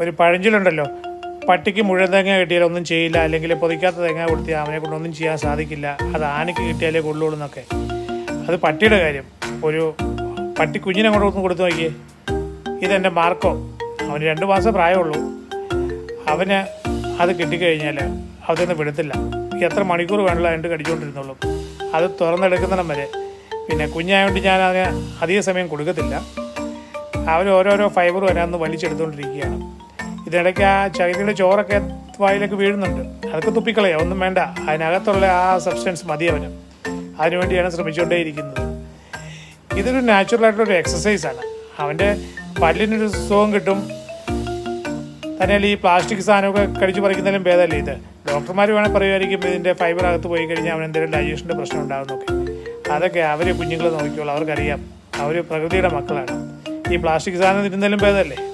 ഒരു പഴഞ്ചൊല്ലുണ്ടല്ലോ, പട്ടിക്ക് മുഴുവൻ തേങ്ങ കിട്ടിയാൽ ഒന്നും ചെയ്യില്ല, അല്ലെങ്കിൽ പൊതിക്കാത്ത തേങ്ങ കൊടുത്തിയാൽ അവനെ കൊണ്ടൊന്നും ചെയ്യാൻ സാധിക്കില്ല, അത് ആനയ്ക്ക് കിട്ടിയാലേ കൊള്ളുള്ളൂ എന്നൊക്കെ. അത് പട്ടിയുടെ കാര്യം. ഒരു പട്ടി കുഞ്ഞിനെ അങ്ങോട്ട് ഒന്ന് കൊടുത്തു നോക്കിയേ. ഇതെൻ്റെ മാർക്കോ, അവന് 2 മാസം പ്രായമുള്ളൂ. അവന് അത് കിട്ടിക്കഴിഞ്ഞാൽ അതൊന്നും വിടത്തില്ല. എത്ര മണിക്കൂർ വേണമല്ലോ അതിൻ്റെ കടിച്ചുകൊണ്ടിരുന്നുള്ളൂ, അത് തുറന്നെടുക്കുന്നിടം വരെ. പിന്നെ കുഞ്ഞായതുകൊണ്ട് ഞാൻ അതിന് അധിക സമയം കൊടുക്കത്തില്ല. അവർ ഓരോരോ ഫൈബർ വരാമെന്ന് വലിച്ചെടുത്തുകൊണ്ടിരിക്കുകയാണ്. ഇതിനിടയ്ക്ക് ആ ചകിരിയുടെ ചോറൊക്കെ വായിലേക്ക് വീഴുന്നുണ്ട്. അതൊക്കെ തുപ്പിക്കളയാം, ഒന്നും വേണ്ട. അതിനകത്തുള്ള ആ സബ്സ്റ്റൻസ് മതി അവന്. അതിനുവേണ്ടിയാണ് ശ്രമിച്ചുകൊണ്ടേയിരിക്കുന്നത്. ഇതൊരു നാച്ചുറലായിട്ടുള്ളൊരു എക്സസൈസാണ്. അവൻ്റെ പല്ലിനൊരു സുഖം കിട്ടും. തന്നെയല്ല ഈ പ്ലാസ്റ്റിക് സാധനമൊക്കെ കടിച്ചു പറിക്കുന്നതിലും ഭേദമല്ലേ ഇത്. ഡോക്ടർമാർ വേണമെങ്കിൽ പറയുമായിരിക്കും ഇതിൻ്റെ ഫൈബർ അകത്ത് പോയി കഴിഞ്ഞാൽ അവൻ എന്തെങ്കിലും ഡൈജഷൻ്റെ പ്രശ്നം ഉണ്ടാകുന്നൊക്കെ. അതൊക്കെ അവർ കുഞ്ഞുങ്ങൾ നോക്കിക്കോളൂ, അവർക്കറിയാം. അവർ പ്രകൃതിയുടെ മക്കളാണ്. ഈ പ്ലാസ്റ്റിക് സാധനം തിരുന്നതിലും ഭേദമല്ലേ.